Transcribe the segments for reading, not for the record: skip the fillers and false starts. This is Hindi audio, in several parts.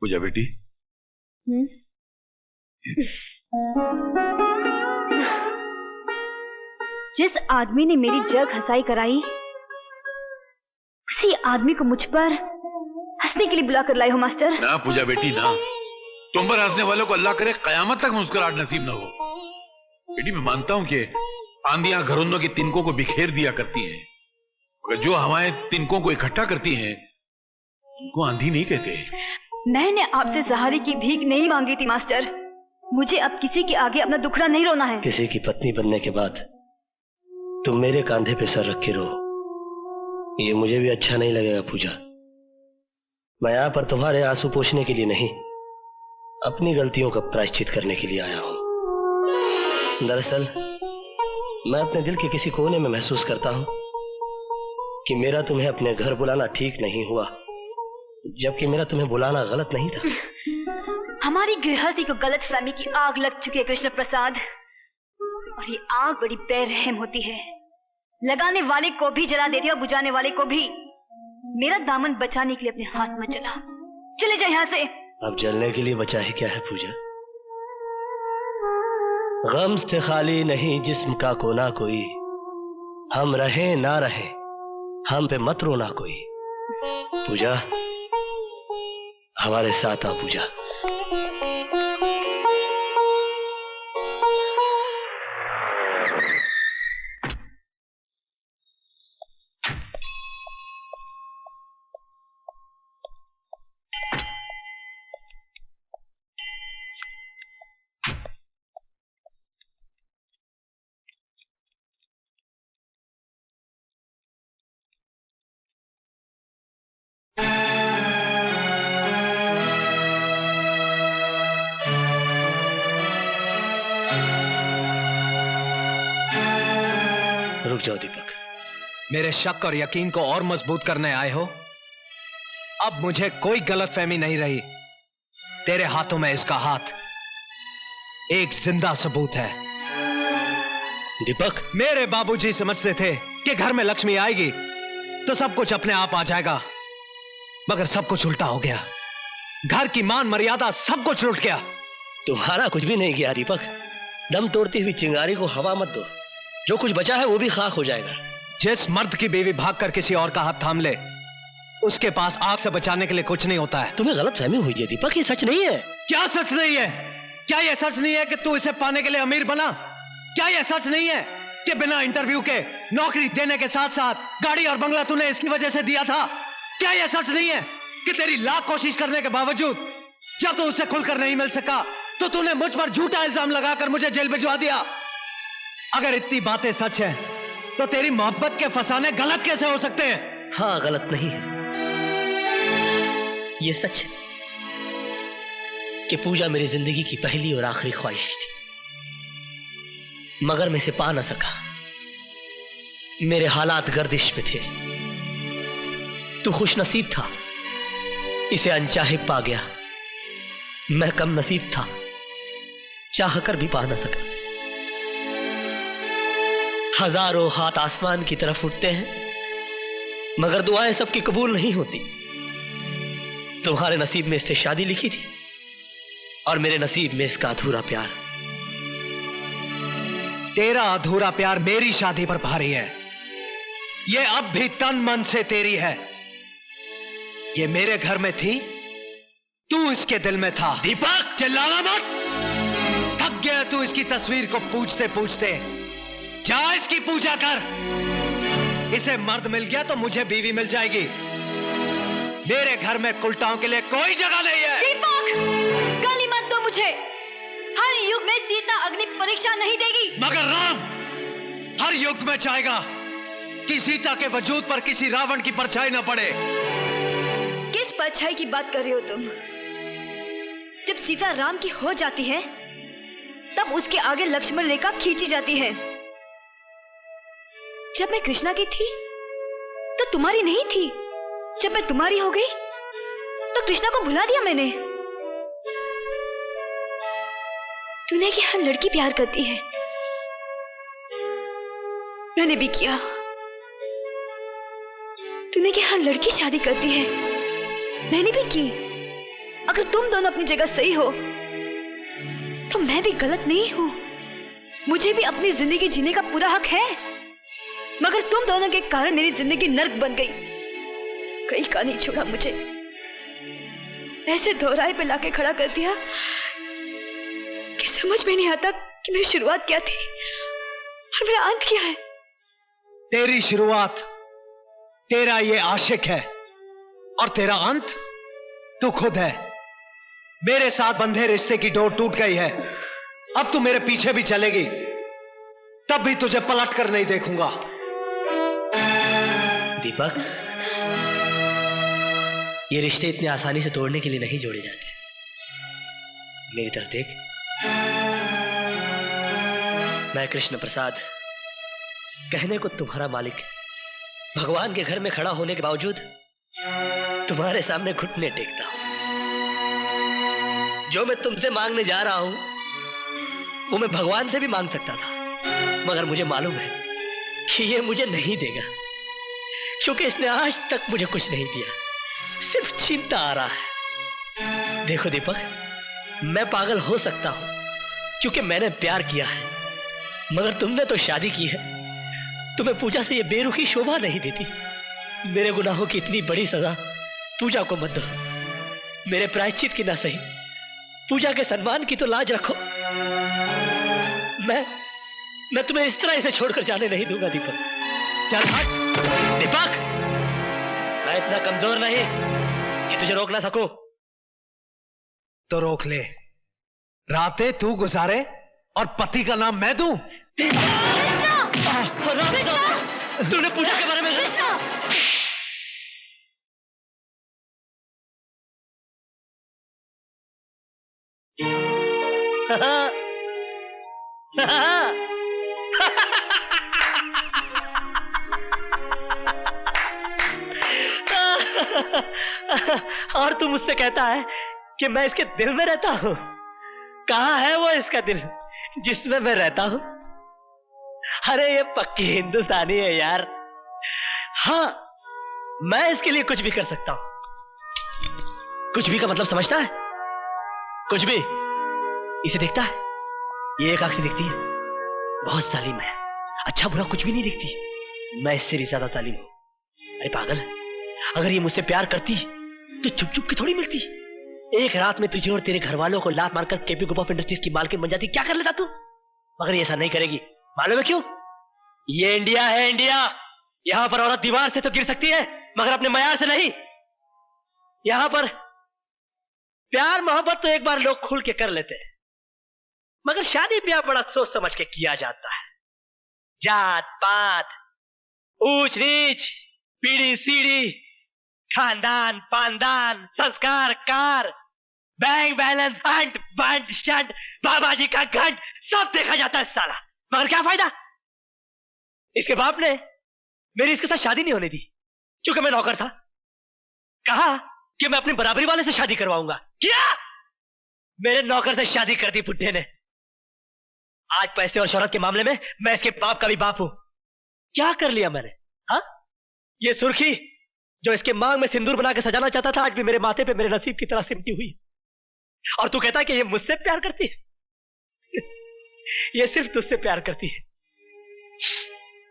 पूजा बेटी। जिस आदमी ने मेरी जग हंसाई कराई, उसी आदमी को मुझ पर हंसने के लिए बुला कर लाए हो मास्टर। ना पूजा बेटी ना, तुम पर हंसने वालों को अल्लाह करे कयामत तक मुस्कुराहट नसीब ना हो। बेटी मैं मानता हूं कि आंधियां घरौंदों के तिनकों को बिखेर दिया करती हैं, मगर जो हवाएं तिनकों को इकट्ठा करती हैं उनको आंधी नहीं कहते। मैंने आपसे सहारे की भीख नहीं मांगी थी मास्टर। मुझे अब किसी के आगे अपना दुखड़ा नहीं रोना है। किसी की पत्नी बनने के बाद तुम मेरे कांधे पे सर रख के रो, ये मुझे भी अच्छा नहीं लगेगा पूजा। मैं यहाँ पर तुम्हारे आंसू पोंछने के लिए नहीं, अपनी गलतियों का प्रायश्चित करने के लिए आया हूं। दरअसल मैं अपने दिल के किसी कोने में महसूस करता हूं कि मेरा तुम्हें अपने घर बुलाना ठीक नहीं हुआ, जबकि मेरा तुम्हें बुलाना गलत नहीं था। हमारी गृहस्थी को गलत फहमी की आग लग चुकी है कृष्ण प्रसाद, और ये आग बड़ी बेरहम होती है, लगाने वाले को भी जला देती है और बुझाने वाले को भी। मेरा दामन बचाने के लिए अपने हाथ में जला, चले जाए यहाँ से। अब जलने के लिए बचा है क्या है पूजा? गम से खाली नहीं जिस्म का कोना कोई, हम रहे ना रहे हम पे मत रोना कोई। पूजा हमारे साथ आ पूजा। रुक जाओ दीपक, मेरे शक और यकीन को और मजबूत करने आए हो? अब मुझे कोई गलतफहमी नहीं रही। तेरे हाथों में इसका हाथ एक जिंदा सबूत है। दीपक, मेरे बाबूजी समझते थे कि घर में लक्ष्मी आएगी तो सब कुछ अपने आप आ जाएगा, मगर सब कुछ उल्टा हो गया। घर की मान मर्यादा सब कुछ लुट गया। तुम्हारा कुछ भी नहीं गया दीपक। दम तोड़ती हुई चिंगारी को हवा मत दो, जो कुछ बचा है वो भी खाक हो जाएगा। जिस मर्द की बीवी भागकर किसी और का हाथ थाम ले, उसके पास आग से बचाने के लिए कुछ नहीं होता है। तुम्हें गलतफहमी हुई है दीपक, ये सच नहीं है। क्या सच नहीं है? क्या यह सच नहीं है कि तू इसे पाने के लिए अमीर बना? क्या यह सच नहीं है कि बिना इंटरव्यू के नौकरी देने के साथ साथ गाड़ी और बंगला तूने इसकी वजह से दिया था? क्या यह सच नहीं है कि तेरी लाख कोशिश करने के बावजूद जब तू उससे खुलकर नहीं मिल सका तो तूने मुझ पर झूठा इल्जाम लगाकर मुझे जेल भिजवा दिया? अगर इतनी बातें सच हैं, तो तेरी मोहब्बत के फसाने गलत कैसे हो सकते हैं? हाँ, गलत नहीं है, ये सच है कि पूजा मेरी जिंदगी की पहली और आखिरी ख्वाहिश थी, मगर मैं इसे पा ना सका। मेरे हालात गर्दिश पे थे। तू खुश नसीब था, इसे अनचाहे पा गया। मैं कम नसीब था, चाह कर भी पा ना सका। हजारों हाथ आसमान की तरफ उठते हैं, मगर दुआएं सबकी कबूल नहीं होती। तुम्हारे नसीब में इससे शादी लिखी थी और मेरे नसीब में इसका अधूरा प्यार। तेरा अधूरा प्यार मेरी शादी पर भारी है। ये अब भी तन मन से तेरी है। ये मेरे घर में थी, तू इसके दिल में था। दीपक, चिल्लाना मत। थक गया तू इसकी तस्वीर को पूछते पूछते। जा इसकी पूजा कर। इसे मर्द मिल गया तो मुझे बीवी मिल जाएगी। मेरे घर में कुलटाओं के लिए कोई जगह नहीं है। दीपक, गाली मत दो मुझे। हर युग में सीता अग्नि परीक्षा नहीं देगी, मगर राम हर युग में चाहेगा कि सीता के वजूद पर किसी रावण की परछाई न पड़े। किस परछाई की बात कर रहे हो तुम? जब सीता राम की हो जाती है तब उसके आगे लक्ष्मण रेखा खींची जाती है। जब मैं कृष्णा की थी तो तुम्हारी नहीं थी। जब मैं तुम्हारी हो गई तो कृष्णा को भुला दिया मैंने। तूने कि हर लड़की प्यार करती है, मैंने भी किया। तूने कि हर लड़की शादी करती है, मैंने भी की। अगर तुम दोनों अपनी जगह सही हो तो मैं भी गलत नहीं हूं। मुझे भी अपनी जिंदगी जीने का पूरा हक है, मगर तुम दोनों के कारण मेरी जिंदगी नर्क बन गई। कहीं का नहीं छोड़ा मुझे, ऐसे दोहराए पे लाके खड़ा कर दिया कि समझ में नहीं आता कि मेरी शुरुआत क्या थी और मेरा अंत क्या है। तेरी शुरुआत तेरा ये आशिक है और तेरा अंत तू खुद है। मेरे साथ बंधे रिश्ते की डोर टूट गई है। अब तू मेरे पीछे भी चलेगी तब भी तुझे पलट कर नहीं देखूंगा। दीपक, ये रिश्ते इतने आसानी से तोड़ने के लिए नहीं जोड़े जाते। मेरी तरफ देख, मैं कृष्ण प्रसाद, कहने को तुम्हारा मालिक, भगवान के घर में खड़ा होने के बावजूद तुम्हारे सामने घुटने टेकता हूं। जो मैं तुमसे मांगने जा रहा हूं वो मैं भगवान से भी मांग सकता था, मगर मुझे मालूम है कि ये मुझे नहीं देगा, क्योंकि इसने आज तक मुझे कुछ नहीं दिया, सिर्फ चिंता आ रहा है। देखो दीपक, मैं पागल हो सकता हूं क्योंकि मैंने प्यार किया है, मगर तुमने तो शादी की है। तुम्हें पूजा से ये बेरुखी शोभा नहीं देती। मेरे गुनाहों की इतनी बड़ी सजा पूजा को मत दो। मेरे प्रायश्चित की ना सही, पूजा के सम्मान की तो लाज रखो। मैं तुम्हें इस तरह इसे छोड़कर जाने नहीं दूंगा दीपक। चल हट दीपक, मैं इतना कमजोर नहीं कि तुझे रोक ना सकूं। तो रोक ले, रातें तू गुजारे और पति का नाम मैं दूं। तूने पूजा के बारे में और तू मुझसे कहता है कि मैं इसके दिल में रहता हूं। कहां है वो इसका दिल जिसमें मैं रहता हूं? अरे ये पक्की हिंदुस्तानी है यार। हाँ, मैं इसके लिए कुछ भी कर सकता हूं। कुछ भी का मतलब समझता है? कुछ भी। इसे देखता है, ये एक आंख से दिखती है, बहुत जालिम है, अच्छा बुरा कुछ भी नहीं दिखती। मैं इससे भी ज्यादा जालिम हूं। अरे पागल, अगर ये मुझसे प्यार करती तो चुप चुप के थोड़ी मिलती। एक रात में तुझे और तेरे घर वालों को लात मारकर केपी ग्रुप ऑफ इंडस्ट्रीज की मालकिन बन जाती। क्या कर लेता तू? मगर ये ऐसा नहीं करेगी। मालूम है क्यों? ये इंडिया है, इंडिया। यहां पर औरत दीवार से तो गिर सकती है, मगर अपने मयार से नहीं। यहां पर प्यार मोहब्बत तो एक बार लोग खुल के कर लेते हैं, मगर शादी ब्याह बड़ा सोच समझ के किया जाता है। जात पात, ऊंच नीच, पीढ़ी सीढ़ी, खानदान पानदान, संस्कार कार, बैंक बैलेंस, हंट बंट शंट, बाबा जी का घंट, सब देखा जाता है साला। मगर क्या फायदा? इसके बाप ने मेरी इसके साथ शादी नहीं होने दी, क्योंकि मैं नौकर था। कहा कि मैं अपनी बराबरी वाले से शादी करवाऊंगा। क्या? मेरे नौकर से शादी कर दी बुड्ढे ने। आज पैसे और शोहरत के मामले में मैं इसके बाप का भी बाप हूं। क्या कर लिया मैंने? हाँ, ये सुर्खी जो इसके मांग में सिंदूर बना के सजाना चाहता था, आज भी मेरे माथे पे मेरे नसीब की तरह सिमटी हुई। और तू कहता है कि ये मुझसे प्यार करती है? ये सिर्फ तुझसे प्यार करती है।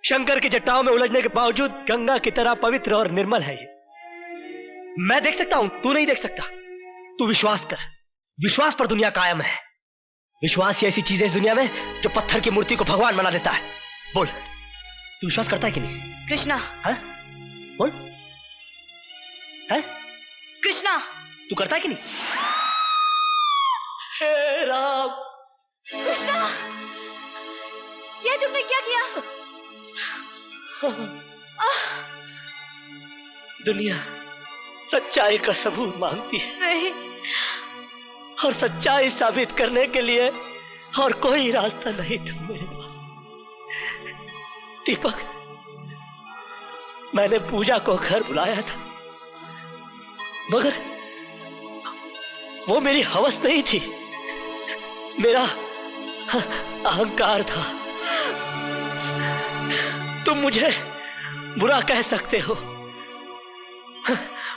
शंकर की जटाओं में उलझने के बावजूद गंगा की तरह पवित्र और निर्मल है ये। मैं देख सकता हूं, तू नहीं देख सकता। तू विश्वास कर, विश्वास पर दुनिया कायम है। विश्वास ही ऐसी चीज है इस दुनिया में जो पत्थर की मूर्ति को भगवान बना देता है। बोल, तू विश्वास करता है कि नहीं? कृष्णा। है? बोल, है? कृष्णा, तू करता है कि नहीं? हे राम। कृष्णा, ये तुमने क्या किया? दुनिया सच्चाई का सबूत मांगती है। नहीं। और सच्चाई साबित करने के लिए और कोई रास्ता नहीं था मेरे पास। दीपक, मैंने पूजा को घर बुलाया था, मगर वो मेरी हवस नहीं थी, मेरा अहंकार था। तुम मुझे बुरा कह सकते हो,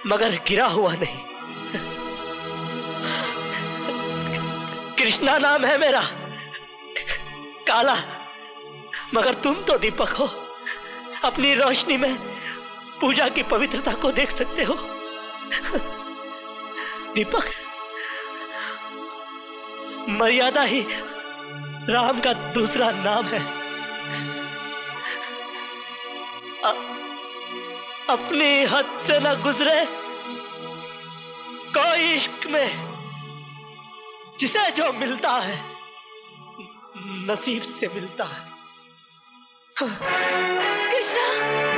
मगर गिरा हुआ नहीं। कृष्णा नाम है मेरा, काला, मगर तुम तो दीपक हो। अपनी रोशनी में पूजा की पवित्रता को देख सकते हो। दीपक, मर्यादा ही राम का दूसरा नाम है। अपनी हद से न गुजरे कोई इश्क में, जिसे जो मिलता है नसीब से मिलता है। कृष्णा